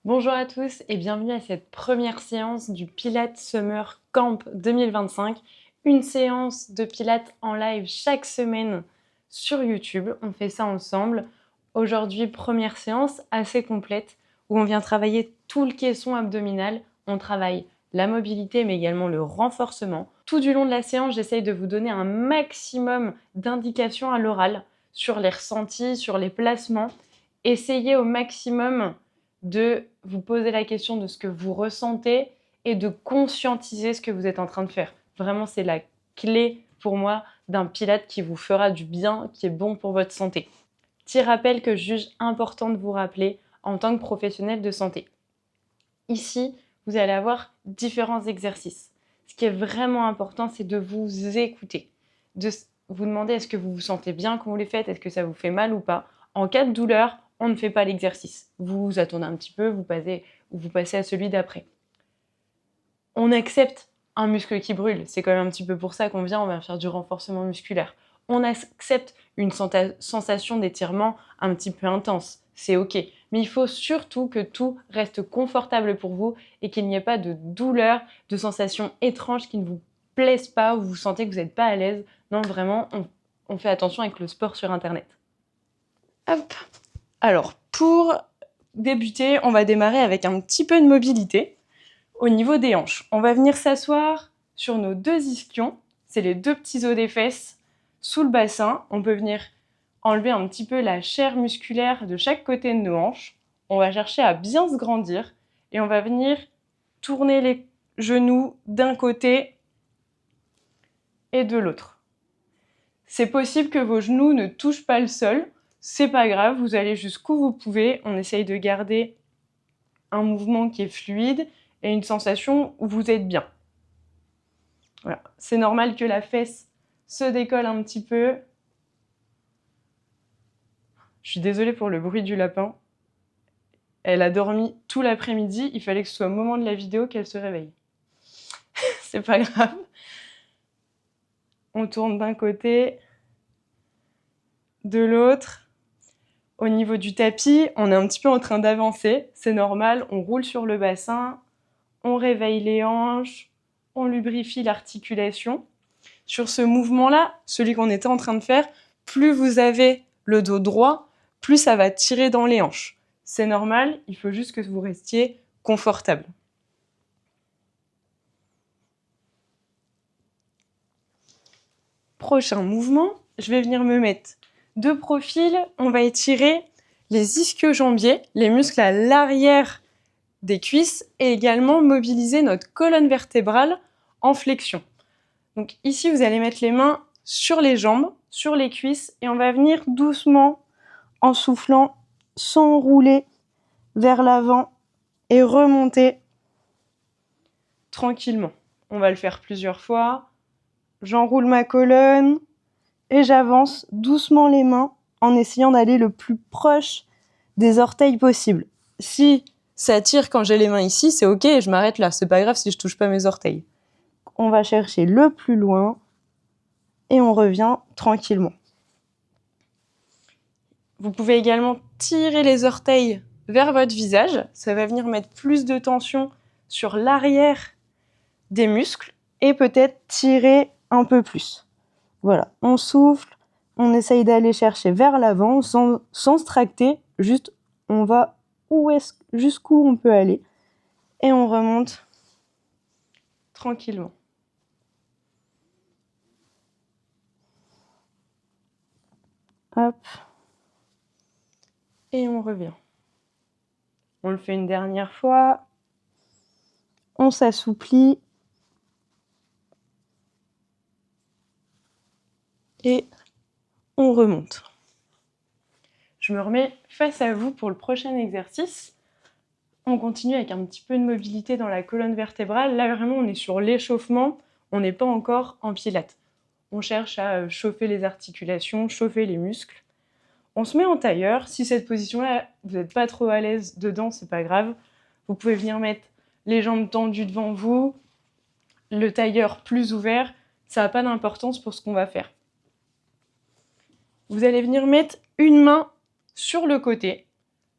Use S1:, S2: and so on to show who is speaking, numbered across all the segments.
S1: Bonjour à tous et bienvenue à cette première séance du Pilates Summer Camp 2025. Une séance de Pilates en live chaque semaine sur YouTube. On fait ça ensemble. Aujourd'hui, première séance assez complète où on vient travailler tout le caisson abdominal. On travaille la mobilité mais également le renforcement. Tout du long de la séance, j'essaye de vous donner un maximum d'indications à l'oral sur les ressentis, sur les placements. Essayez au maximum de vous poser la question de ce que vous ressentez et de conscientiser ce que vous êtes en train de faire. Vraiment, c'est la clé pour moi d'un Pilate qui vous fera du bien, qui est bon pour votre santé. Petit rappel que je juge important de vous rappeler en tant que professionnel de santé. Ici, vous allez avoir différents exercices. Ce qui est vraiment important, c'est de vous écouter, de vous demander est-ce que vous vous sentez bien quand vous les faites, est-ce que ça vous fait mal ou pas. En cas de douleur, on ne fait pas l'exercice. Vous attendez un petit peu, vous passez à celui d'après. On accepte un muscle qui brûle. C'est quand même un petit peu pour ça qu'on vient, on va faire du renforcement musculaire. On accepte une sensation d'étirement un petit peu intense. C'est OK. Mais il faut surtout que tout reste confortable pour vous et qu'il n'y ait pas de douleur, de sensations étranges qui ne vous plaisent pas ou vous sentez que vous n'êtes pas à l'aise. Non, vraiment, on fait attention avec le sport sur Internet. Hop. Alors, pour débuter, on va démarrer avec un petit peu de mobilité au niveau des hanches. On va venir s'asseoir sur nos deux ischions, c'est les deux petits os des fesses, sous le bassin. On peut venir enlever un petit peu la chair musculaire de chaque côté de nos hanches. On va chercher à bien se grandir et on va venir tourner les genoux d'un côté et de l'autre. C'est possible que vos genoux ne touchent pas le sol, c'est pas grave, vous allez jusqu'où vous pouvez. On essaye de garder un mouvement qui est fluide et une sensation où vous êtes bien. Voilà. C'est normal que la fesse se décolle un petit peu. Je suis désolée pour le bruit du lapin. Elle a dormi tout l'après-midi, il fallait que ce soit au moment de la vidéo qu'elle se réveille. C'est pas grave. On tourne d'un côté, de l'autre. Au niveau du tapis, on est un petit peu en train d'avancer, c'est normal, on roule sur le bassin, on réveille les hanches, on lubrifie l'articulation. Sur ce mouvement-là, celui qu'on était en train de faire, plus vous avez le dos droit, plus ça va tirer dans les hanches. C'est normal, il faut juste que vous restiez confortable. Prochain mouvement, je vais venir me mettre de profil, on va étirer les ischio-jambiers, les muscles à l'arrière des cuisses et également mobiliser notre colonne vertébrale en flexion. Donc ici, vous allez mettre les mains sur les jambes, sur les cuisses et on va venir doucement en soufflant, s'enrouler vers l'avant et remonter tranquillement. On va le faire plusieurs fois. J'enroule ma colonne et j'avance doucement les mains en essayant d'aller le plus proche des orteils possible. Si ça tire quand j'ai les mains ici, c'est OK, je m'arrête là. C'est pas grave si je touche pas mes orteils. On va chercher le plus loin et on revient tranquillement. Vous pouvez également tirer les orteils vers votre visage. Ça va venir mettre plus de tension sur l'arrière des muscles et peut-être tirer un peu plus. Voilà, on souffle, on essaye d'aller chercher vers l'avant sans se tracter, juste on va jusqu'où on peut aller et on remonte tranquillement. Hop. Et on revient. On le fait une dernière fois. On s'assouplit. Et on remonte. Je me remets face à vous pour le prochain exercice. On continue avec un petit peu de mobilité dans la colonne vertébrale. Là, vraiment, on est sur l'échauffement. On n'est pas encore en pilates. On cherche à chauffer les articulations, chauffer les muscles. On se met en tailleur. Si cette position-là, vous n'êtes pas trop à l'aise dedans, c'est pas grave. Vous pouvez venir mettre les jambes tendues devant vous, le tailleur plus ouvert. Ça n'a pas d'importance pour ce qu'on va faire. Vous allez venir mettre une main sur le côté,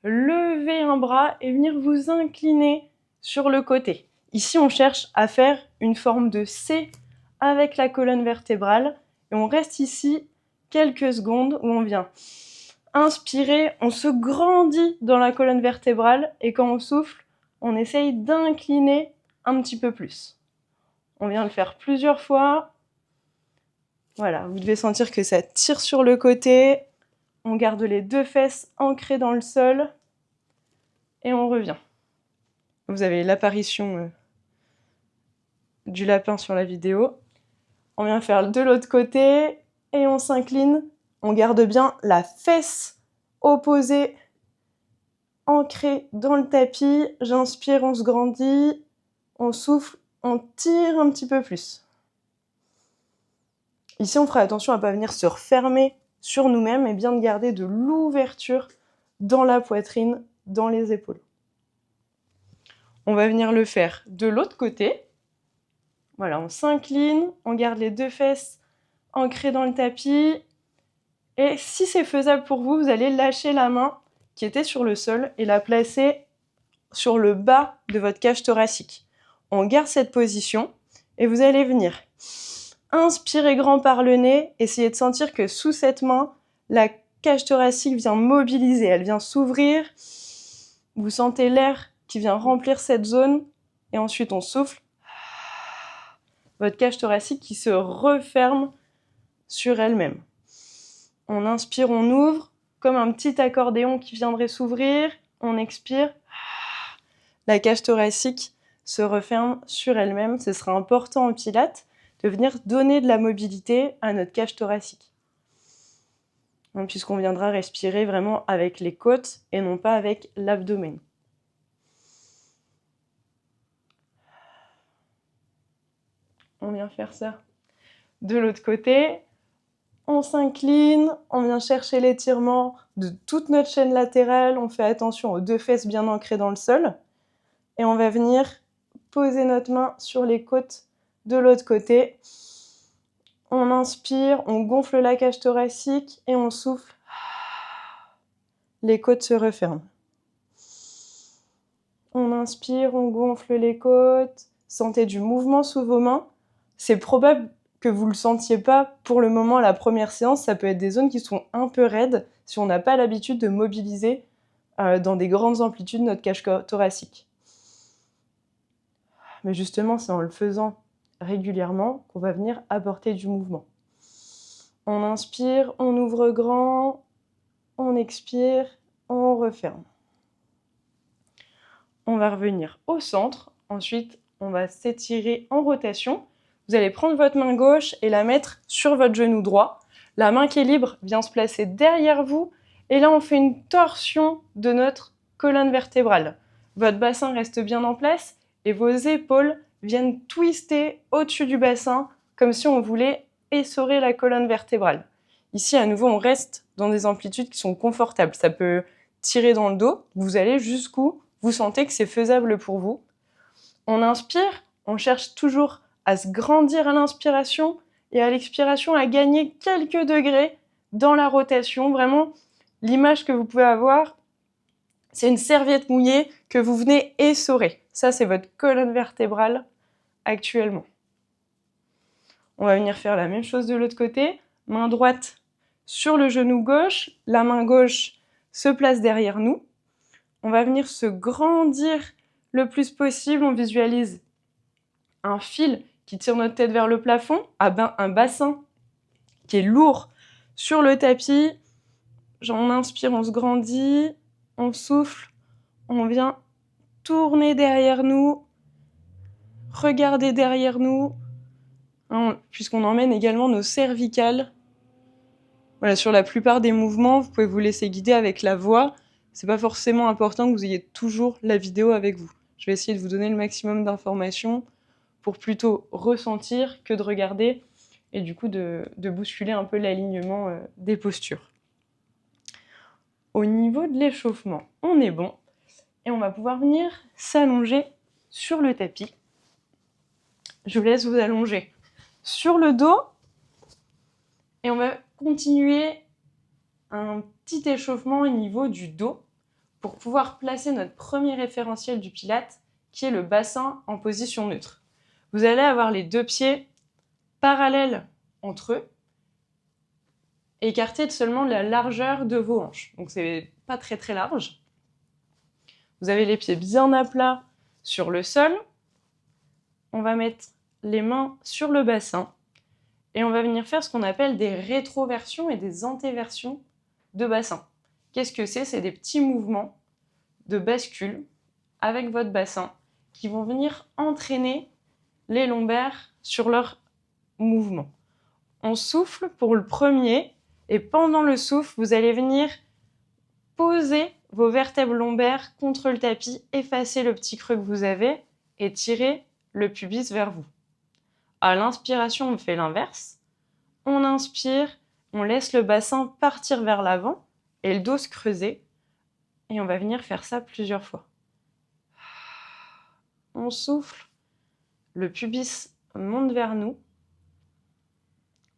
S1: lever un bras et venir vous incliner sur le côté. Ici, on cherche à faire une forme de C avec la colonne vertébrale et on reste ici quelques secondes où on vient inspirer, on se grandit dans la colonne vertébrale et quand on souffle, on essaye d'incliner un petit peu plus. On vient le faire plusieurs fois. Voilà, vous devez sentir que ça tire sur le côté. On garde les 2 fesses ancrées dans le sol et on revient. Vous avez l'apparition du lapin sur la vidéo. On vient faire de l'autre côté et on s'incline. On garde bien la fesse opposée ancrée dans le tapis. J'inspire, on se grandit. On souffle, on tire un petit peu plus. Ici, on fera attention à ne pas venir se refermer sur nous-mêmes et bien de garder de l'ouverture dans la poitrine, dans les épaules. On va venir le faire de l'autre côté. Voilà, on s'incline, on garde les 2 fesses ancrées dans le tapis. Et si c'est faisable pour vous, vous allez lâcher la main qui était sur le sol et la placer sur le bas de votre cage thoracique. On garde cette position et vous allez venir inspirer grand par le nez, essayez de sentir que sous cette main, la cage thoracique vient mobiliser, elle vient s'ouvrir. Vous sentez l'air qui vient remplir cette zone et ensuite on souffle. Votre cage thoracique qui se referme sur elle-même. On inspire, on ouvre, comme un petit accordéon qui viendrait s'ouvrir. On expire. La cage thoracique se referme sur elle-même. Ce sera important en pilates de venir donner de la mobilité à notre cage thoracique. Puisqu'on viendra respirer vraiment avec les côtes et non pas avec l'abdomen. On vient faire ça de l'autre côté. On s'incline, on vient chercher l'étirement de toute notre chaîne latérale. On fait attention aux 2 fesses bien ancrées dans le sol. Et on va venir poser notre main sur les côtes de l'autre côté. On inspire, on gonfle la cage thoracique et on souffle. Les côtes se referment. On inspire, on gonfle les côtes. Sentez du mouvement sous vos mains. C'est probable que vous ne le sentiez pas pour le moment à la première séance. Ça peut être des zones qui sont un peu raides si on n'a pas l'habitude de mobiliser dans des grandes amplitudes notre cage thoracique. Mais justement, c'est en le faisant régulièrement qu'on va venir apporter du mouvement. On inspire, on ouvre grand, on expire, on referme. On va revenir au centre. Ensuite, on va s'étirer en rotation. Vous allez prendre votre main gauche et la mettre sur votre genou droit. La main qui est libre vient se placer derrière vous. Et là, on fait une torsion de notre colonne vertébrale. Votre bassin reste bien en place et vos épaules viennent twister au-dessus du bassin comme si on voulait essorer la colonne vertébrale. Ici, à nouveau, on reste dans des amplitudes qui sont confortables. Ça peut tirer dans le dos. Vous allez jusqu'où vous sentez que c'est faisable pour vous. On inspire, on cherche toujours à se grandir à l'inspiration et à l'expiration à gagner quelques degrés dans la rotation. Vraiment, l'image que vous pouvez avoir, c'est une serviette mouillée que vous venez essorer. Ça, c'est votre colonne vertébrale actuellement. On va venir faire la même chose de l'autre côté. Main droite sur le genou gauche. La main gauche se place derrière nous. On va venir se grandir le plus possible. On visualise un fil qui tire notre tête vers le plafond, un bassin qui est lourd sur le tapis. On inspire, on se grandit, on souffle, on vient tourner derrière nous, regarder derrière nous, puisqu'on emmène également nos cervicales. Voilà, sur la plupart des mouvements, vous pouvez vous laisser guider avec la voix. C'est pas forcément important que vous ayez toujours la vidéo avec vous. Je vais essayer de vous donner le maximum d'informations pour plutôt ressentir que de regarder et du coup de bousculer un peu l'alignement des postures. Au niveau de l'échauffement, on est bon et on va pouvoir venir s'allonger sur le tapis. Je vous laisse vous allonger sur le dos et on va continuer un petit échauffement au niveau du dos pour pouvoir placer notre premier référentiel du Pilate, qui est le bassin en position neutre. Vous allez avoir les deux pieds parallèles entre eux, écartés de seulement la largeur de vos hanches. Donc c'est pas très très large. Vous avez les pieds bien à plat sur le sol. On va mettre les mains sur le bassin et on va venir faire ce qu'on appelle des rétroversions et des antéversions de bassin. Qu'est-ce que c'est ? C'est des petits mouvements de bascule avec votre bassin qui vont venir entraîner les lombaires sur leur mouvement. On souffle pour le premier et pendant le souffle, vous allez venir poser vos vertèbres lombaires contre le tapis, effacer le petit creux que vous avez et tirer le pubis vers vous. À l'inspiration, on fait l'inverse. On inspire, on laisse le bassin partir vers l'avant et le dos se creuser. Et on va venir faire ça plusieurs fois. On souffle, le pubis monte vers nous.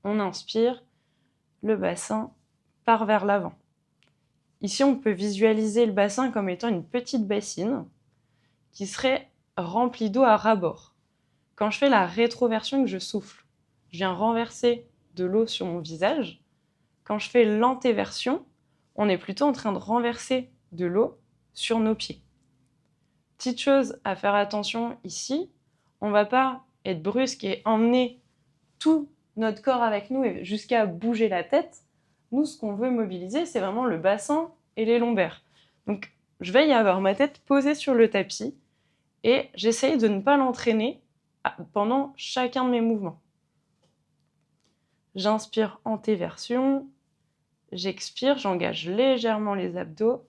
S1: On inspire, le bassin part vers l'avant. Ici, on peut visualiser le bassin comme étant une petite bassine qui serait remplie d'eau à ras-bord. Quand je fais la rétroversion et que je souffle, je viens renverser de l'eau sur mon visage. Quand je fais l'antéversion, on est plutôt en train de renverser de l'eau sur nos pieds. Petite chose à faire attention ici, on ne va pas être brusque et emmener tout notre corps avec nous et jusqu'à bouger la tête. Nous, ce qu'on veut mobiliser, c'est vraiment le bassin et les lombaires. Donc, je vais y avoir ma tête posée sur le tapis et j'essaye de ne pas l'entraîner pendant chacun de mes mouvements. J'inspire antéversion, j'expire, j'engage légèrement les abdos,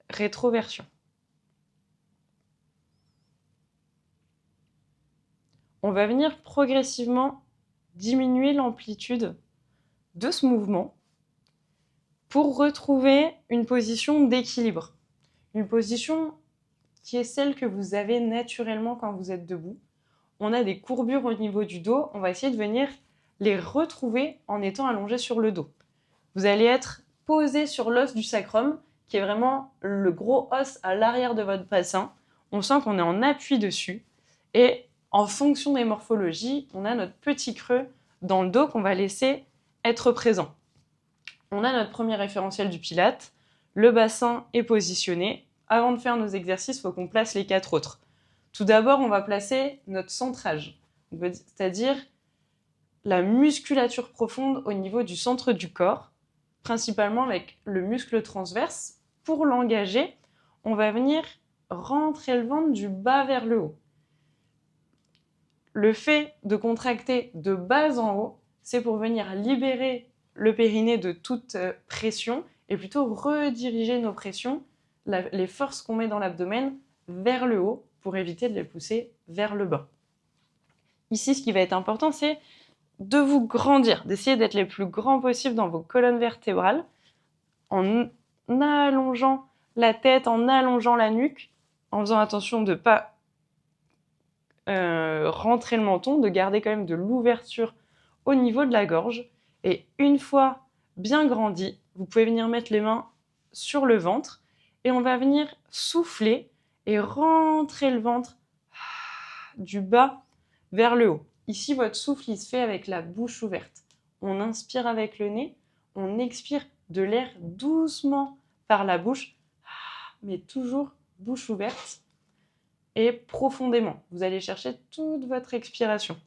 S1: rétroversion. On va venir progressivement diminuer l'amplitude de ce mouvement pour retrouver une position d'équilibre. Une position qui est celle que vous avez naturellement quand vous êtes debout. On a des courbures au niveau du dos, on va essayer de venir les retrouver en étant allongé sur le dos. Vous allez être posé sur l'os du sacrum, qui est vraiment le gros os à l'arrière de votre bassin. On sent qu'on est en appui dessus. Et en fonction des morphologies, on a notre petit creux dans le dos qu'on va laisser être présent. On a notre premier référentiel du Pilate. Le bassin est positionné. Avant de faire nos exercices, il faut qu'on place les 4 autres. Tout d'abord, on va placer notre centrage, c'est-à-dire la musculature profonde au niveau du centre du corps, principalement avec le muscle transverse. Pour l'engager, on va venir rentrer le ventre du bas vers le haut. Le fait de contracter de bas en haut, c'est pour venir libérer le périnée de toute pression et plutôt rediriger nos pressions, les forces qu'on met dans l'abdomen, vers le haut pour éviter de les pousser vers le bas. Ici, ce qui va être important, c'est de vous grandir, d'essayer d'être les plus grands possibles dans vos colonnes vertébrales, en allongeant la tête, en allongeant la nuque, en faisant attention de ne pas rentrer le menton, de garder quand même de l'ouverture au niveau de la gorge. Et une fois bien grandi, vous pouvez venir mettre les mains sur le ventre et on va venir souffler et rentrer le ventre du bas vers le haut. Ici, votre souffle, il se fait avec la bouche ouverte. On inspire avec le nez, on expire de l'air doucement par la bouche, mais toujours bouche ouverte et profondément. Vous allez chercher toute votre expiration.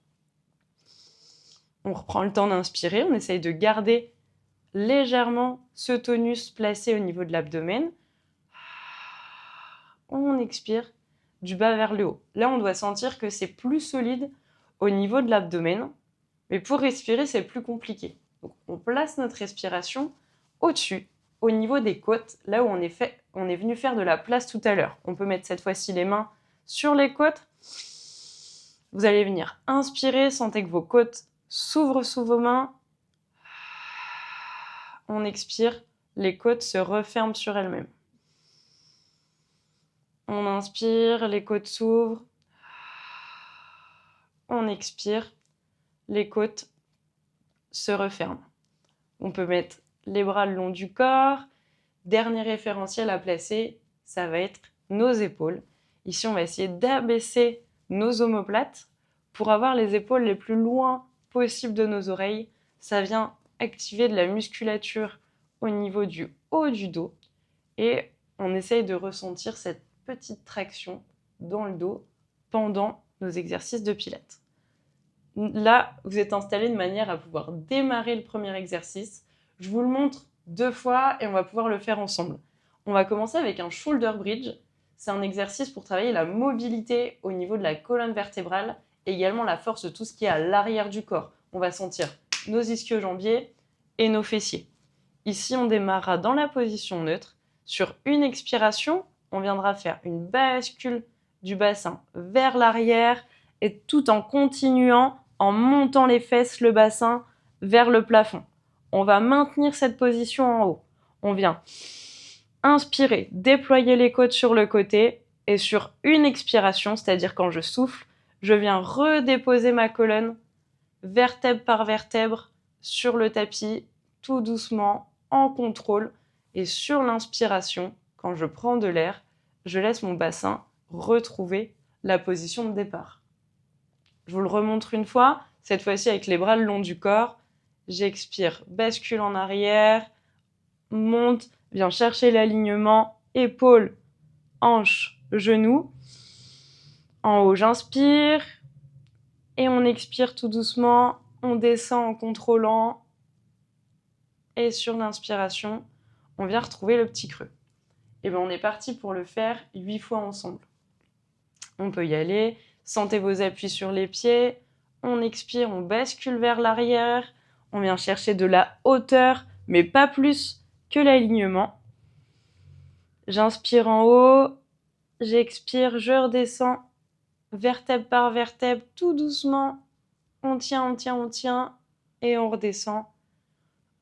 S1: On reprend le temps d'inspirer, on essaye de garder légèrement ce tonus placé au niveau de l'abdomen. On expire du bas vers le haut. Là, on doit sentir que c'est plus solide au niveau de l'abdomen, mais pour respirer, c'est plus compliqué. Donc, on place notre respiration au-dessus, au niveau des côtes, là où on est venu faire de la place tout à l'heure. On peut mettre cette fois-ci les mains sur les côtes. Vous allez venir inspirer, sentez que vos côtes s'ouvrent sous vos mains. On expire, les côtes se referment sur elles-mêmes. On inspire, les côtes s'ouvrent. On expire, les côtes se referment. On peut mettre les bras le long du corps. Dernier référentiel à placer, ça va être nos épaules. Ici, on va essayer d'abaisser nos omoplates pour avoir les épaules les plus loin possible de nos oreilles. Ça vient activer de la musculature au niveau du haut du dos et on essaye de ressentir cette petite traction dans le dos pendant nos exercices de pilates. Là, vous êtes installé de manière à pouvoir démarrer le premier exercice. Je vous le montre 2 fois et on va pouvoir le faire ensemble. On va commencer avec un shoulder bridge. C'est un exercice pour travailler la mobilité au niveau de la colonne vertébrale et également la force de tout ce qui est à l'arrière du corps. On va sentir nos ischio-jambiers et nos fessiers. Ici, on démarrera dans la position neutre. Sur une expiration, on viendra faire une bascule du bassin vers l'arrière et tout en continuant, en montant les fesses, le bassin vers le plafond. On va maintenir cette position en haut. On vient inspirer, déployer les côtes sur le côté et sur une expiration, c'est-à-dire quand je souffle, je viens redéposer ma colonne vertèbre par vertèbre sur le tapis, tout doucement, en contrôle. Et sur l'inspiration, quand je prends de l'air, je laisse mon bassin retrouver la position de départ. Je vous le remontre une fois, cette fois-ci avec les bras le long du corps. J'expire, bascule en arrière, monte, viens chercher l'alignement, épaules, hanches, genoux. En haut, j'inspire et on expire tout doucement, on descend en contrôlant. Et sur l'inspiration, on vient retrouver le petit creux. Et bien on est parti pour le faire 8 fois ensemble. On peut y aller, sentez vos appuis sur les pieds, on expire, on bascule vers l'arrière, on vient chercher de la hauteur, mais pas plus que l'alignement. J'inspire en haut, j'expire, je redescends, vertèbre par vertèbre, tout doucement, on tient, et on redescend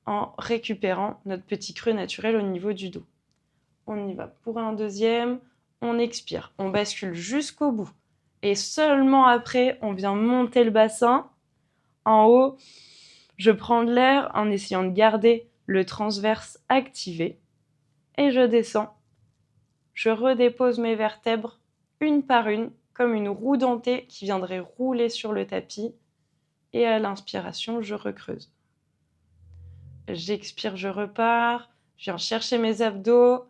S1: en récupérant notre petit creux naturel au niveau du dos. On y va pour un deuxième, on expire, on bascule jusqu'au bout. Et seulement après, on vient monter le bassin. En haut, je prends de l'air en essayant de garder le transverse activé. Et je descends. Je redépose mes vertèbres une par une, comme une roue dentée qui viendrait rouler sur le tapis. Et à l'inspiration, je recreuse. J'expire, je repars. Je viens chercher mes abdos.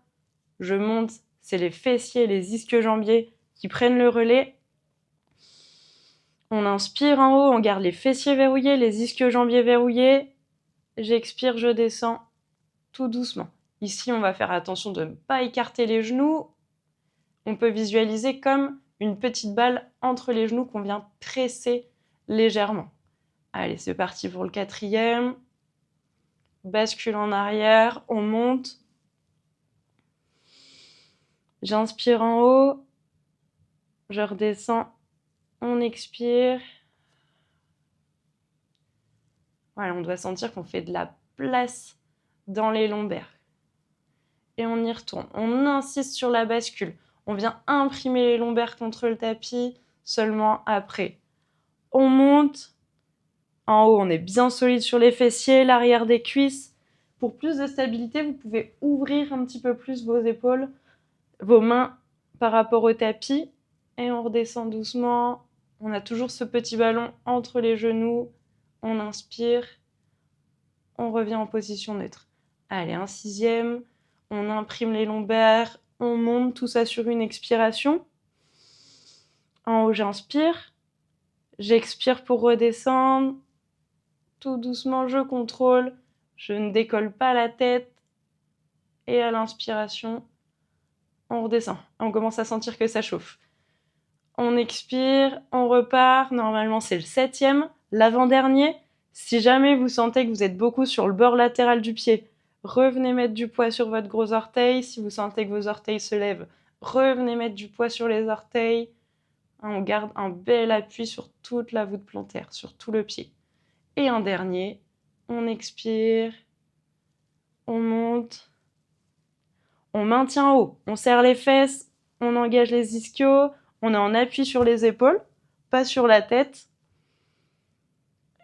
S1: Je monte, c'est les fessiers, les ischio-jambiers qui prennent le relais. On inspire en haut, on garde les fessiers verrouillés, les ischio-jambiers verrouillés. J'expire, je descends tout doucement. Ici, on va faire attention de ne pas écarter les genoux. On peut visualiser comme une petite balle entre les genoux qu'on vient presser légèrement. Allez, c'est parti pour le 4e. Bascule en arrière, on monte. J'inspire en haut, je redescends, on expire. Voilà, on doit sentir qu'on fait de la place dans les lombaires. Et on y retourne. On insiste sur la bascule. On vient imprimer les lombaires contre le tapis seulement après. On monte. En haut, on est bien solide sur les fessiers, l'arrière des cuisses. Pour plus de stabilité, vous pouvez ouvrir un petit peu plus vos épaules, vos mains par rapport au tapis. Et on redescend doucement. On a toujours ce petit ballon entre les genoux. On inspire. On revient en position neutre. Allez, un 6e. On imprime les lombaires. On monte tout ça sur une expiration. En haut, j'inspire. J'expire pour redescendre. Tout doucement, je contrôle. Je ne décolle pas la tête. Et à l'inspiration, on redescend. On commence à sentir que ça chauffe. On expire, on repart. Normalement, c'est le 7e, l'avant-dernier. Si jamais vous sentez que vous êtes beaucoup sur le bord latéral du pied, revenez mettre du poids sur votre gros orteil. Si vous sentez que vos orteils se lèvent, revenez mettre du poids sur les orteils. On garde un bel appui sur toute la voûte plantaire, sur tout le pied. Et un dernier, on expire, on monte, on maintient haut, on serre les fesses, on engage les ischios, on est en appui sur les épaules, pas sur la tête.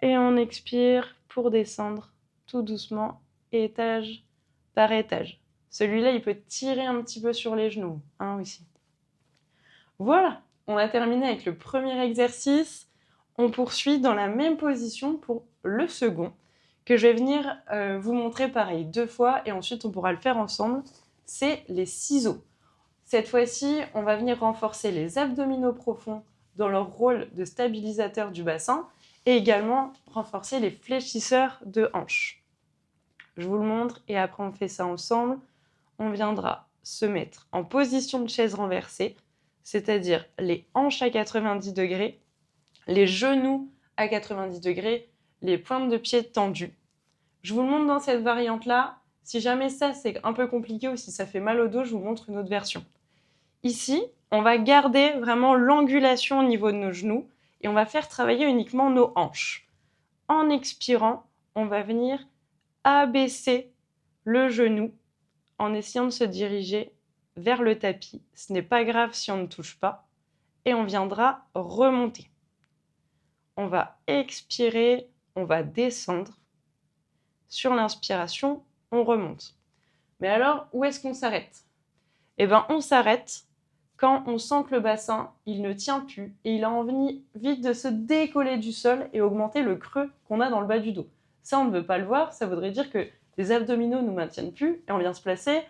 S1: Et on expire pour descendre tout doucement, étage par étage. Celui-là, il peut tirer un petit peu sur les genoux, hein, aussi. Voilà, on a terminé avec le premier exercice. On poursuit dans la même position pour le second, que je vais venir vous montrer pareil 2 fois et ensuite on pourra le faire ensemble. C'est les ciseaux. Cette fois-ci, on va venir renforcer les abdominaux profonds dans leur rôle de stabilisateur du bassin et également renforcer les fléchisseurs de hanches. Je vous le montre et après on fait ça ensemble. On viendra se mettre en position de chaise renversée, c'est-à-dire les hanches à 90 degrés, les genoux à 90 degrés, les pointes de pied tendues. Je vous le montre dans cette variante-là. Si jamais ça c'est un peu compliqué ou si ça fait mal au dos, je vous montre une autre version. Ici, on va garder vraiment l'angulation au niveau de nos genoux et on va faire travailler uniquement nos hanches. En expirant, on va venir abaisser le genou en essayant de se diriger vers le tapis. Ce n'est pas grave si on ne touche pas. Et on viendra remonter. On va expirer, on va descendre. Sur l'inspiration, on remonte. Mais alors, où est-ce qu'on s'arrête ? Eh bien, on s'arrête quand on sent que le bassin, il ne tient plus et il a envie vite de se décoller du sol et augmenter le creux qu'on a dans le bas du dos. Ça, on ne veut pas le voir, ça voudrait dire que les abdominaux ne nous maintiennent plus et on vient se placer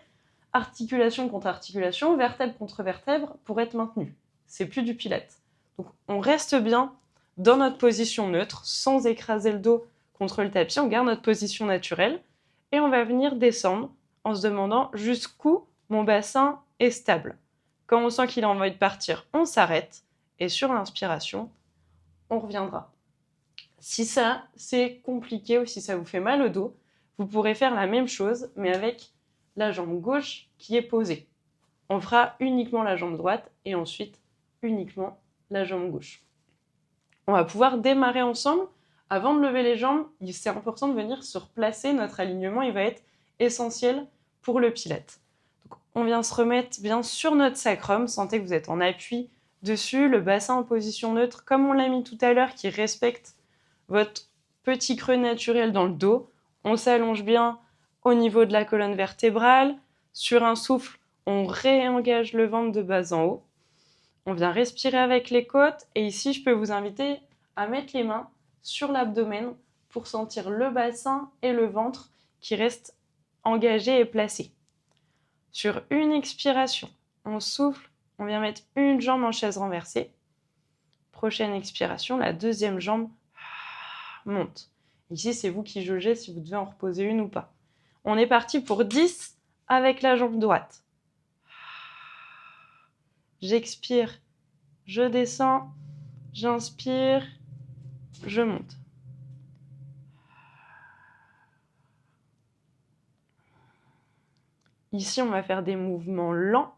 S1: articulation contre articulation, vertèbre contre vertèbre pour être maintenu. C'est plus du pilate. Donc, on reste bien dans notre position neutre, sans écraser le dos contre le tapis, on garde notre position naturelle et on va venir descendre en se demandant jusqu'où mon bassin est stable. Quand on sent qu'il a envie de partir, on s'arrête et sur l'inspiration, on reviendra. Si ça, c'est compliqué ou si ça vous fait mal au dos, vous pourrez faire la même chose, mais avec la jambe gauche qui est posée. On fera uniquement la jambe droite et ensuite uniquement la jambe gauche. On va pouvoir démarrer ensemble. Avant de lever les jambes, c'est important de venir se replacer. Notre alignement, il va être essentiel pour le pilate. Donc, on vient se remettre bien sur notre sacrum. Sentez que vous êtes en appui dessus, le bassin en position neutre, comme on l'a mis tout à l'heure, qui respecte votre petit creux naturel dans le dos. On s'allonge bien au niveau de la colonne vertébrale. Sur un souffle, on réengage le ventre de bas en haut. On vient respirer avec les côtes. Et ici, je peux vous inviter à mettre les mains sur l'abdomen pour sentir le bassin et le ventre qui restent engagés et placés. Sur une expiration, on souffle, on vient mettre une jambe en chaise renversée. Prochaine expiration, la deuxième jambe monte. Ici, c'est vous qui jaugez si vous devez en reposer une ou pas. On est parti pour 10 avec la jambe droite. J'expire, je descends, j'inspire, je monte. Ici, on va faire des mouvements lents.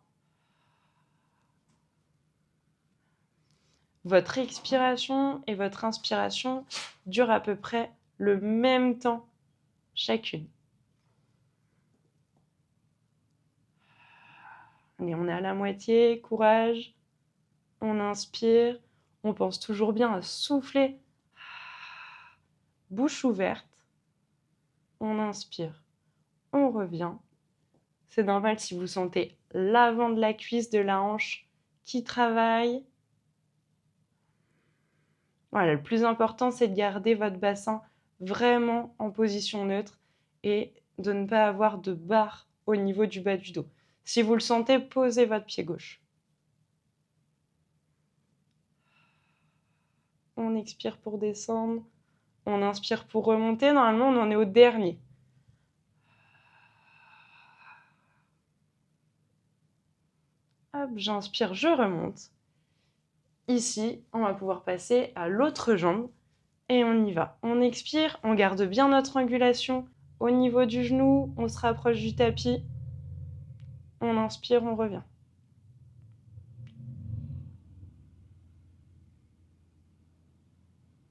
S1: Votre expiration et votre inspiration durent à peu près le même temps chacune. Allez, on est à la moitié, courage. On inspire, on pense toujours bien à souffler. Bouche ouverte. On inspire, on revient. C'est normal si vous sentez l'avant de la cuisse de la hanche qui travaille. Voilà, le plus important, c'est de garder votre bassin vraiment en position neutre et de ne pas avoir de barre au niveau du bas du dos. Si vous le sentez, posez votre pied gauche. On expire pour descendre. On inspire pour remonter. Normalement, on en est au dernier. Hop, j'inspire, je remonte. Ici, on va pouvoir passer à l'autre jambe et on y va. On expire, on garde bien notre angulation au niveau du genou, on se rapproche du tapis. On inspire, on revient.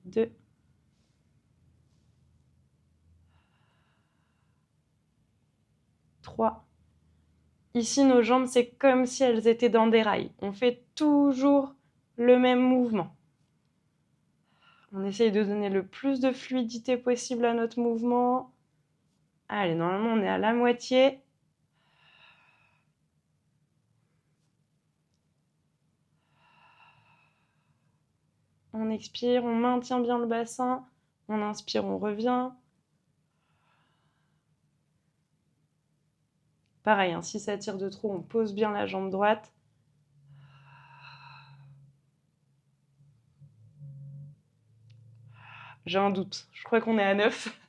S1: Deux. Trois. Ici, nos jambes, c'est comme si elles étaient dans des rails. On fait toujours le même mouvement. On essaye de donner le plus de fluidité possible à notre mouvement. Allez, normalement, on est à la moitié. On expire, on maintient bien le bassin. On inspire, on revient. Pareil, si ça tire de trop, on pose bien la jambe droite. J'ai un doute, je crois qu'on est à 9.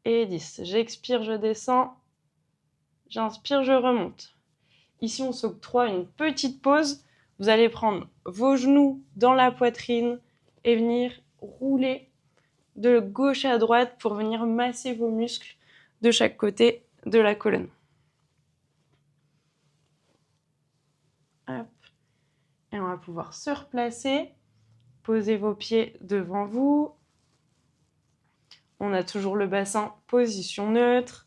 S1: Et 10. J'expire, je descends. J'inspire, je remonte. Ici, on s'octroie une petite pause. Vous allez prendre vos genoux dans la poitrine et venir rouler de gauche à droite pour venir masser vos muscles de chaque côté de la colonne. Hop. Et on va pouvoir se replacer. Posez vos pieds devant vous. On a toujours le bassin, position neutre.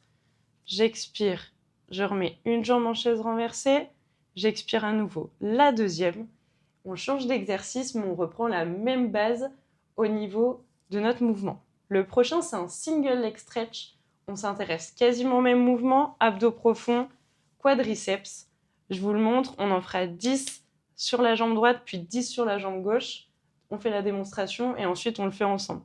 S1: J'expire, je remets une jambe en chaise renversée. J'expire à nouveau la deuxième. On change d'exercice, mais on reprend la même base au niveau de notre mouvement. Le prochain, c'est un single leg stretch. On s'intéresse quasiment au même mouvement, abdos profonds, quadriceps. Je vous le montre, on en fera 10 sur la jambe droite, puis 10 sur la jambe gauche. On fait la démonstration et ensuite on le fait ensemble.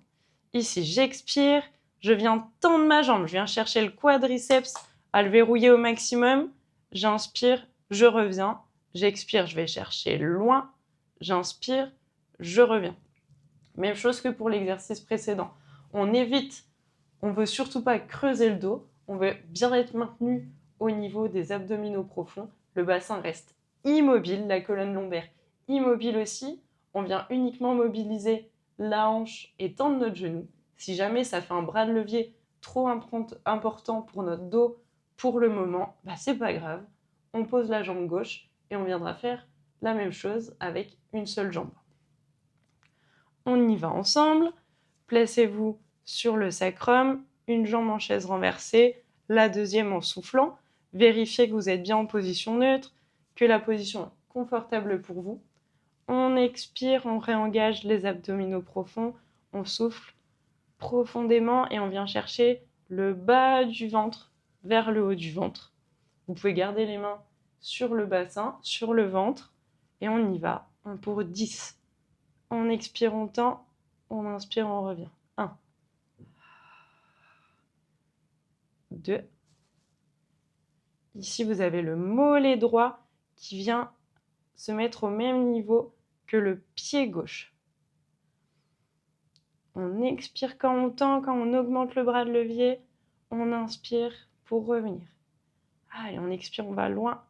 S1: Ici, j'expire, je viens tendre ma jambe, je viens chercher le quadriceps à le verrouiller au maximum. J'inspire, je reviens. J'expire, je vais chercher loin. J'inspire, je reviens. Même chose que pour l'exercice précédent. On évite, on ne veut surtout pas creuser le dos, on veut bien être maintenu au niveau des abdominaux profonds. Le bassin reste immobile, la colonne lombaire immobile aussi. On vient uniquement mobiliser la hanche et tendre notre genou. Si jamais ça fait un bras de levier trop important pour notre dos pour le moment, c'est pas grave. On pose la jambe gauche et on viendra faire la même chose avec une seule jambe. On y va ensemble. Placez-vous sur le sacrum, une jambe en chaise renversée, la deuxième en soufflant. Vérifiez que vous êtes bien en position neutre, que la position est confortable pour vous. On expire, on réengage les abdominaux profonds, on souffle profondément et on vient chercher le bas du ventre vers le haut du ventre. Vous pouvez garder les mains sur le bassin, sur le ventre et on y va pour 10. On expire, on tend, on inspire, on revient. 1, 2. Ici, vous avez le mollet droit qui vient se mettre au même niveau que le pied gauche. On expire quand on tend, quand on augmente le bras de levier. On inspire pour revenir. Allez, on expire, on va loin.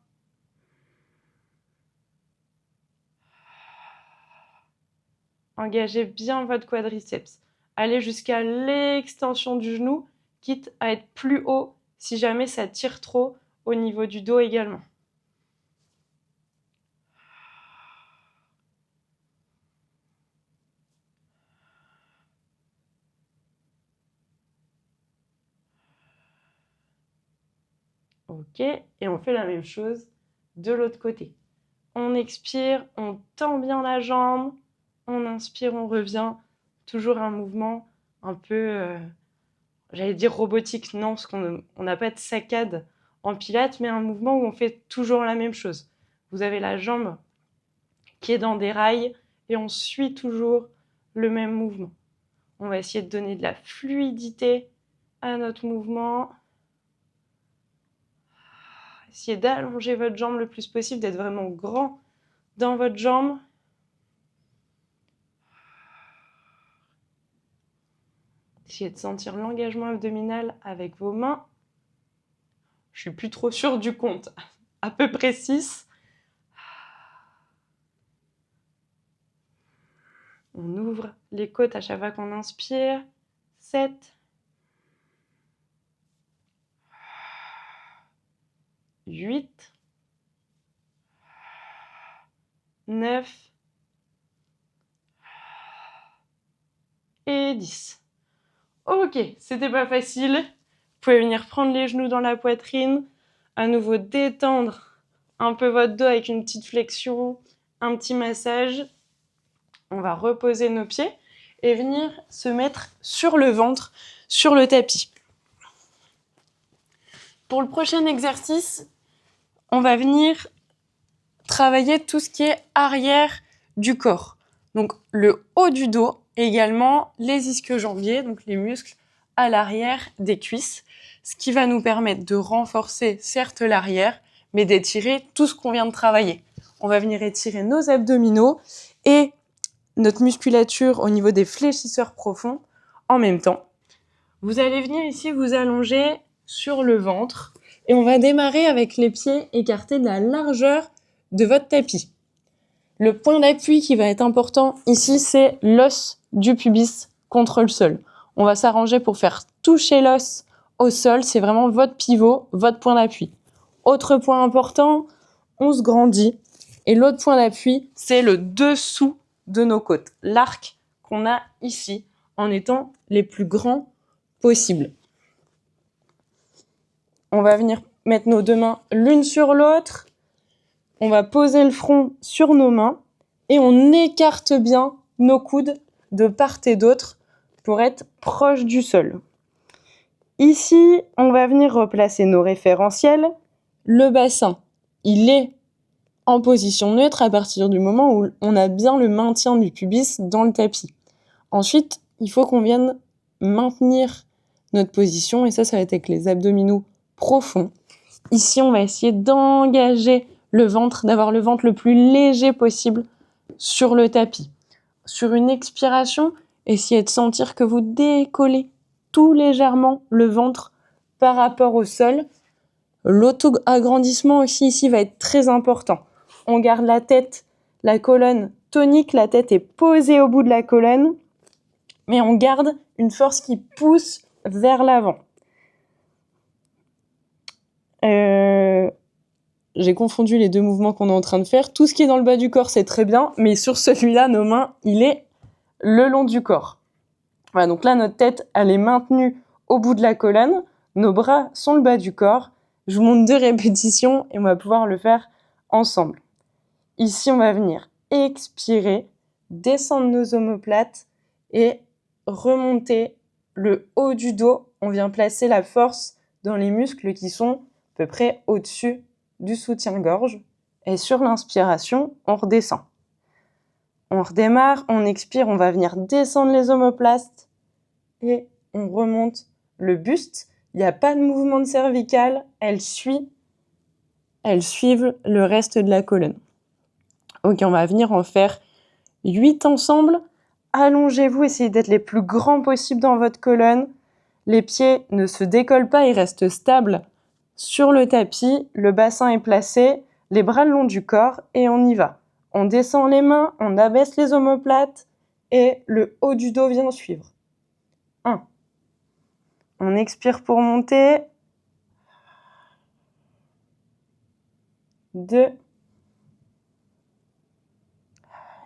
S1: Engagez bien votre quadriceps. Allez jusqu'à l'extension du genou, quitte à être plus haut si jamais ça tire trop au niveau du dos également. Ok, et on fait la même chose de l'autre côté. On expire, on tend bien la jambe, on inspire, on revient. Toujours un mouvement un peu, j'allais dire robotique, non, parce qu'on n'a pas de saccade en pilates, mais un mouvement où on fait toujours la même chose. Vous avez la jambe qui est dans des rails et on suit toujours le même mouvement. On va essayer de donner de la fluidité à notre mouvement. Essayez d'allonger votre jambe le plus possible, d'être vraiment grand dans votre jambe. Essayez de sentir l'engagement abdominal avec vos mains. Je suis plus trop sûre du compte. À peu près 6. On ouvre les côtes à chaque fois qu'on inspire. 7. 8. 9. Et 10. Ok, c'était pas facile. Vous pouvez venir prendre les genoux dans la poitrine. À nouveau détendre un peu votre dos avec une petite flexion, un petit massage. On va reposer nos pieds et venir se mettre sur le ventre, sur le tapis. Pour le prochain exercice, on va venir travailler tout ce qui est arrière du corps. Donc le haut du dos et également les ischio-jambiers, donc les muscles à l'arrière des cuisses, ce qui va nous permettre de renforcer certes l'arrière, mais d'étirer tout ce qu'on vient de travailler. On va venir étirer nos abdominaux et notre musculature au niveau des fléchisseurs profonds en même temps. Vous allez venir ici vous allonger sur le ventre et on va démarrer avec les pieds écartés de la largeur de votre tapis. Le point d'appui qui va être important ici, c'est l'os du pubis contre le sol. On va s'arranger pour faire toucher l'os au sol, c'est vraiment votre pivot, votre point d'appui. Autre point important, on se grandit. Et l'autre point d'appui, c'est le dessous de nos côtes, l'arc qu'on a ici, en étant les plus grands possibles. On va venir mettre nos deux mains l'une sur l'autre. On va poser le front sur nos mains et on écarte bien nos coudes de part et d'autre pour être proche du sol. Ici, on va venir replacer nos référentiels. Le bassin, il est en position neutre à partir du moment où on a bien le maintien du pubis dans le tapis. Ensuite, il faut qu'on vienne maintenir notre position et ça va être avec les abdominaux profonds. Ici, on va essayer d'engager le ventre, d'avoir le ventre le plus léger possible sur le tapis. Sur une expiration, essayez de sentir que vous décollez tout légèrement le ventre par rapport au sol. L'auto-agrandissement aussi ici va être très important. On garde la tête, la colonne tonique, la tête est posée au bout de la colonne, mais on garde une force qui pousse vers l'avant. J'ai confondu les deux mouvements qu'on est en train de faire. Tout ce qui est dans le bas du corps, c'est très bien, mais sur celui-là, nos mains, il est le long du corps. Voilà, donc là, notre tête, elle est maintenue au bout de la colonne. Nos bras sont le bas du corps. Je vous montre 2 répétitions et on va pouvoir le faire ensemble. Ici, on va venir expirer, descendre nos omoplates et remonter le haut du dos. On vient placer la force dans les muscles qui sont à peu près au-dessus du soutien-gorge. Et sur l'inspiration, on redescend. On redémarre, on expire, on va venir descendre les omoplates et on remonte le buste. Il n'y a pas de mouvement de cervicale, elles suivent le reste de la colonne. Ok, on va venir en faire 8 ensemble. Allongez-vous, essayez d'être les plus grands possibles dans votre colonne. Les pieds ne se décollent pas, ils restent stables sur le tapis. Le bassin est placé, les bras le long du corps et on y va. On descend les mains, on abaisse les omoplates et le haut du dos vient suivre. 1. On expire pour monter. 2.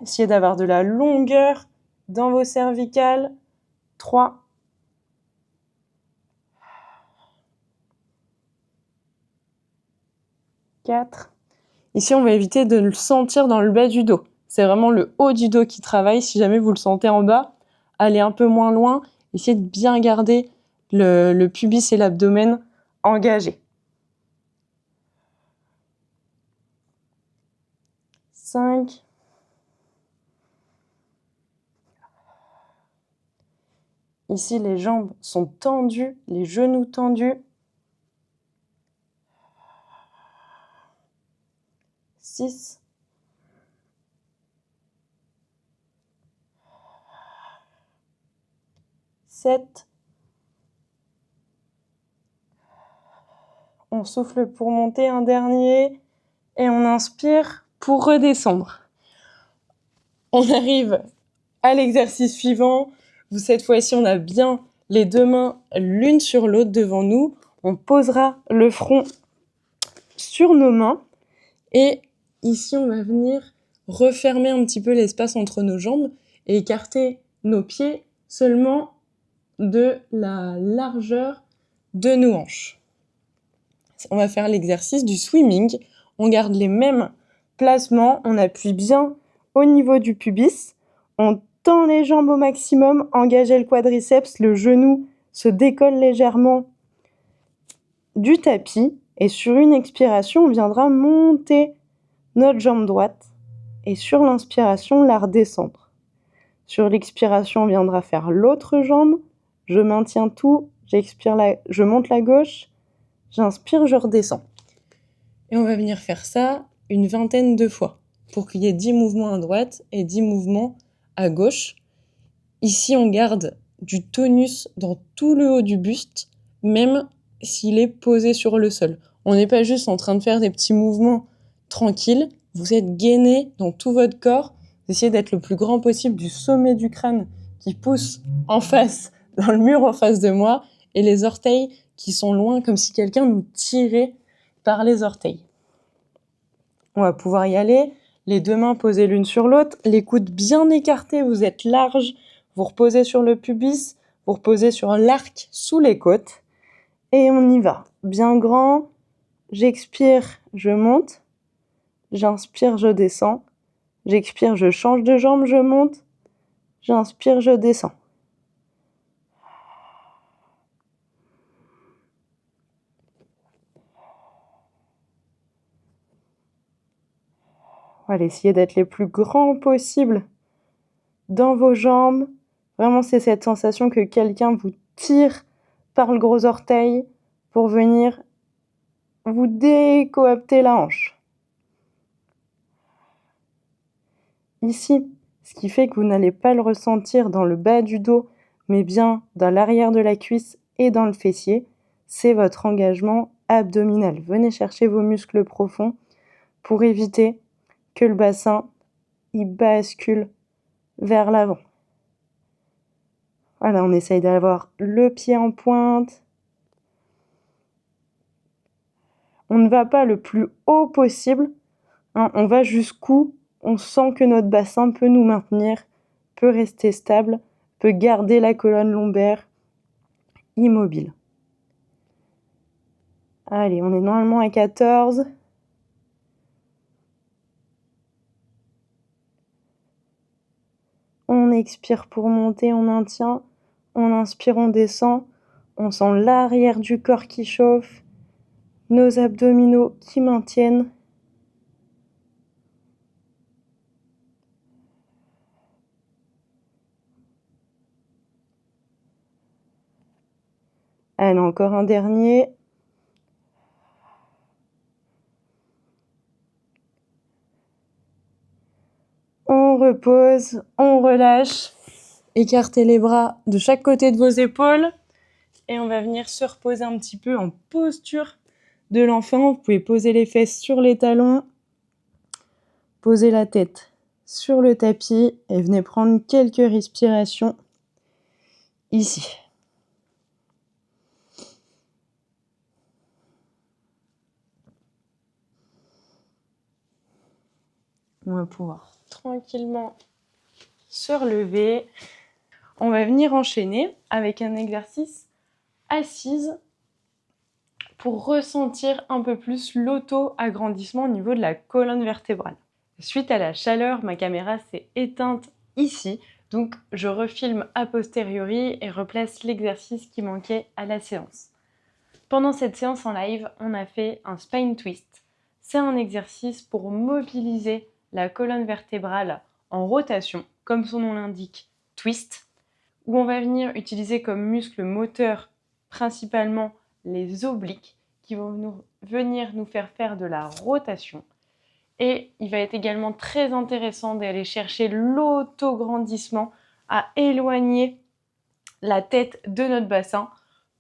S1: Essayez d'avoir de la longueur dans vos cervicales. 3. 4. Ici, on va éviter de le sentir dans le bas du dos. C'est vraiment le haut du dos qui travaille. Si jamais vous le sentez en bas, allez un peu moins loin. Essayez de bien garder le pubis et l'abdomen engagés. 5. Ici, les jambes sont tendues, les genoux tendus. 6. 7. On souffle pour monter un dernier et on inspire pour redescendre. On arrive à l'exercice suivant. Cette fois-ci, on a bien les 2 mains l'une sur l'autre devant nous. On posera le front sur nos mains et ici, on va venir refermer un petit peu l'espace entre nos jambes et écarter nos pieds seulement de la largeur de nos hanches. On va faire l'exercice du swimming. On garde les mêmes placements, on appuie bien au niveau du pubis, on tend les jambes au maximum, engagez le quadriceps, le genou se décolle légèrement du tapis et sur une expiration, on viendra monter
S2: notre jambe droite et sur l'inspiration, la redescendre. Sur l'expiration, on viendra faire l'autre jambe. Je maintiens tout, j'expire, je monte la gauche, j'inspire, je redescends. Et on va venir faire ça une vingtaine de fois pour qu'il y ait 10 mouvements à droite et 10 mouvements à gauche. Ici, on garde du tonus dans tout le haut du buste, même s'il est posé sur le sol. On n'est pas juste en train de faire des petits mouvements tranquilles. Vous êtes gainé dans tout votre corps. Vous essayez d'être le plus grand possible du sommet du crâne qui pousse en face, dans le mur en face de moi, et les orteils qui sont loin, comme si quelqu'un nous tirait par les orteils. On va pouvoir y aller. Les deux mains posées l'une sur l'autre, les coudes bien écartés, vous êtes large. Vous reposez sur le pubis, vous reposez sur l'arc sous les côtes. Et on y va. Bien grand, j'expire, je monte. J'inspire, je descends. J'expire, je change de jambe, je monte. J'inspire, je descends. Voilà, essayez d'être les plus grands possibles dans vos jambes. Vraiment, c'est cette sensation que quelqu'un vous tire par le gros orteil pour venir vous décoapter la hanche. Ici, ce qui fait que vous n'allez pas le ressentir dans le bas du dos, mais bien dans l'arrière de la cuisse et dans le fessier, c'est votre engagement abdominal. Venez chercher vos muscles profonds pour éviter que le bassin il bascule vers l'avant. Voilà, on essaye d'avoir le pied en pointe. On ne va pas le plus haut possible, hein, on va jusqu'où on sent que notre bassin peut nous maintenir, peut rester stable, peut garder la colonne lombaire immobile. Allez, on est normalement à 14. On expire pour monter, on maintient. On inspire, on descend. On sent l'arrière du corps qui chauffe, nos abdominaux qui maintiennent. Allez, encore un dernier. On repose, on relâche. Écartez les bras de chaque côté de vos épaules. Et on va venir se reposer un petit peu en posture de l'enfant. Vous pouvez poser les fesses sur les talons. Posez la tête sur le tapis et venez prendre quelques respirations ici. On va pouvoir tranquillement se relever. On va venir enchaîner avec un exercice assise pour ressentir un peu plus l'auto-agrandissement au niveau de la colonne vertébrale. Suite à la chaleur, ma caméra s'est éteinte ici, donc je refilme a posteriori et replace l'exercice qui manquait à la séance. Pendant cette séance en live, on a fait un spine twist. C'est un exercice pour mobiliser la colonne vertébrale en rotation, comme son nom l'indique, twist, où on va venir utiliser comme muscle moteur principalement les obliques qui vont venir nous faire de la rotation. Et il va être également très intéressant d'aller chercher l'autograndissement, à éloigner la tête de notre bassin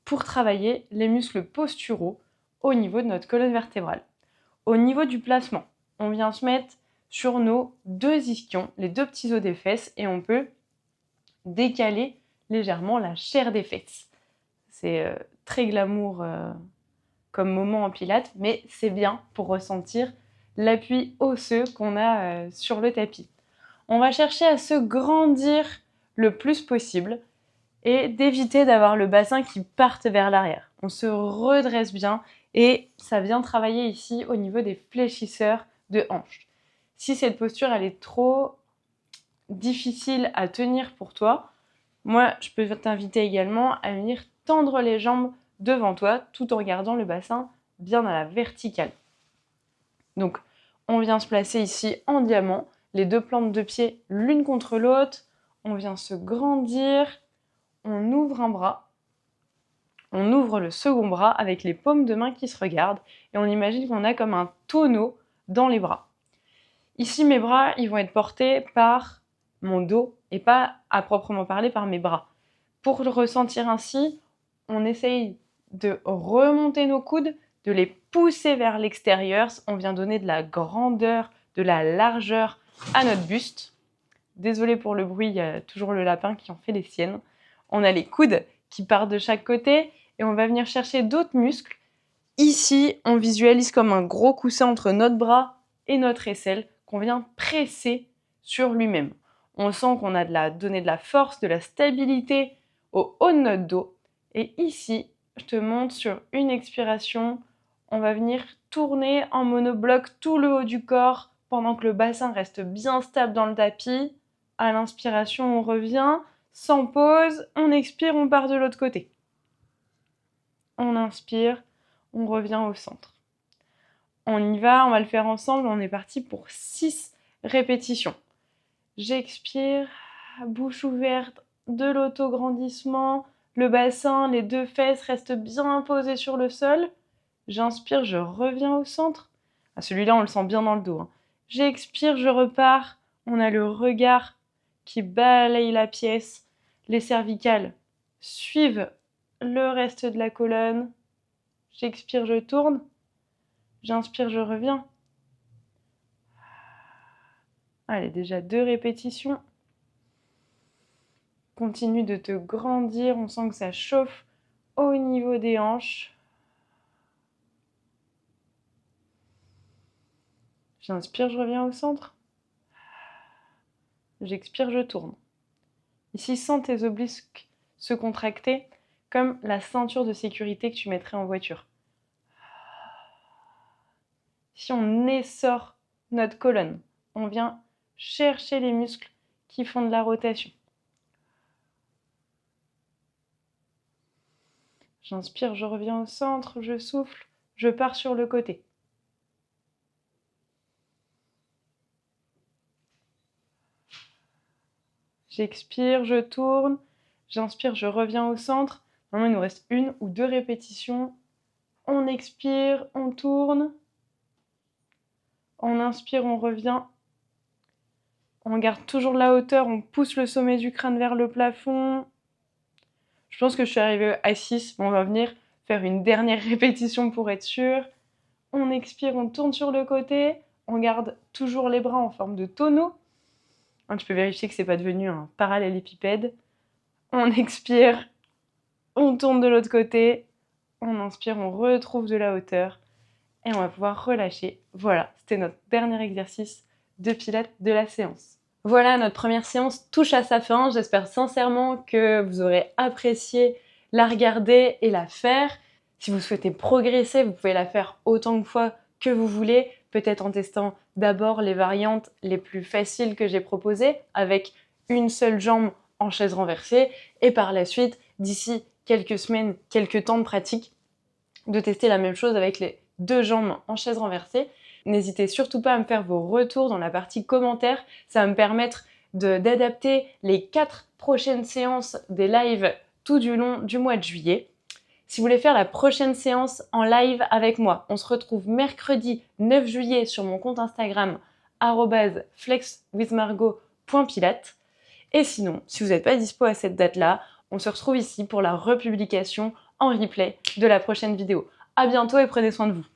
S2: pour travailler les muscles posturaux au niveau de notre colonne vertébrale. Au niveau du placement, on vient se mettre sur nos deux ischions, les deux petits os des fesses, et on peut décaler légèrement la chair des fesses. C'est très glamour comme moment en pilates, mais c'est bien pour ressentir l'appui osseux qu'on a sur le tapis. On va chercher à se grandir le plus possible et d'éviter d'avoir le bassin qui parte vers l'arrière. On se redresse bien et ça vient travailler ici au niveau des fléchisseurs de hanches. Si cette posture elle est trop difficile à tenir pour toi, moi je peux t'inviter également à venir tendre les jambes devant toi tout en gardant le bassin bien à la verticale. Donc On vient se placer ici en diamant, les deux plantes de pied l'une contre l'autre. On vient se grandir, on ouvre un bras. On ouvre le second bras avec les paumes de main qui se regardent et on imagine qu'on a comme un tonneau dans les bras. Ici, mes bras, ils vont être portés par mon dos et pas à proprement parler par mes bras. Pour le ressentir ainsi, on essaye de remonter nos coudes, de les pousser vers l'extérieur. On vient donner de la grandeur, de la largeur à notre buste. Désolée pour le bruit, il y a toujours le lapin qui en fait les siennes. On a les coudes qui partent de chaque côté et on va venir chercher d'autres muscles. Ici, on visualise comme un gros coussin entre notre bras et notre aisselle qu'on vient presser sur lui-même. On sent qu'on a donné de la force, de la stabilité au haut de notre dos. Et ici, je te montre sur une expiration, on va venir tourner en monobloc tout le haut du corps pendant que le bassin reste bien stable dans le tapis. À l'inspiration, on revient, sans pause, on expire, on part de l'autre côté. On inspire, on revient au centre. On y va, on va le faire ensemble, on est parti pour 6 répétitions. J'expire, bouche ouverte, de l'autograndissement, le bassin, les deux fesses restent bien posées sur le sol. J'inspire, je reviens au centre. Ah, celui-là, on le sent bien dans le dos. Hein. J'expire, je repars. On a le regard qui balaye la pièce. Les cervicales suivent le reste de la colonne. J'expire, je tourne. J'inspire, je reviens. Allez, déjà 2 répétitions. Continue de te grandir, on sent que ça chauffe au niveau des hanches. J'inspire, je reviens au centre. J'expire, je tourne. Ici, sens tes obliques se contracter comme la ceinture de sécurité que tu mettrais en voiture. Si on essore notre colonne, on vient chercher les muscles qui font de la rotation. J'inspire, je reviens au centre, je souffle, je pars sur le côté. J'expire, je tourne, j'inspire, je reviens au centre. Maintenant, il nous reste 1 ou 2 répétitions. On expire, on tourne. On inspire, on revient. On garde toujours la hauteur, on pousse le sommet du crâne vers le plafond. Je pense que je suis arrivée à 6, mais on va venir faire une dernière répétition pour être sûr. On expire, on tourne sur le côté. On garde toujours les bras en forme de tonneau. Tu peux vérifier que c'est pas devenu un parallélépipède. On expire, on tourne de l'autre côté. On inspire, on retrouve de la hauteur. Et on va pouvoir relâcher. Voilà, c'était notre dernier exercice de pilates de la séance. Voilà, notre première séance touche à sa fin. J'espère sincèrement que vous aurez apprécié la regarder et la faire. Si vous souhaitez progresser, vous pouvez la faire autant de fois que vous voulez, peut-être en testant d'abord les variantes les plus faciles que j'ai proposées avec une seule jambe en chaise renversée et par la suite, d'ici quelques semaines, quelques temps de pratique, de tester la même chose avec les 2 jambes en chaise renversée. N'hésitez surtout pas à me faire vos retours dans la partie commentaires. Ça va me permettre d'adapter les 4 prochaines séances des lives tout du long du mois de juillet. Si vous voulez faire la prochaine séance en live avec moi, on se retrouve mercredi 9 juillet sur mon compte Instagram @flexwithmargot.pilate. Et sinon, si vous n'êtes pas dispo à cette date-là, on se retrouve ici pour la republication en replay de la prochaine vidéo. À bientôt et prenez soin de vous.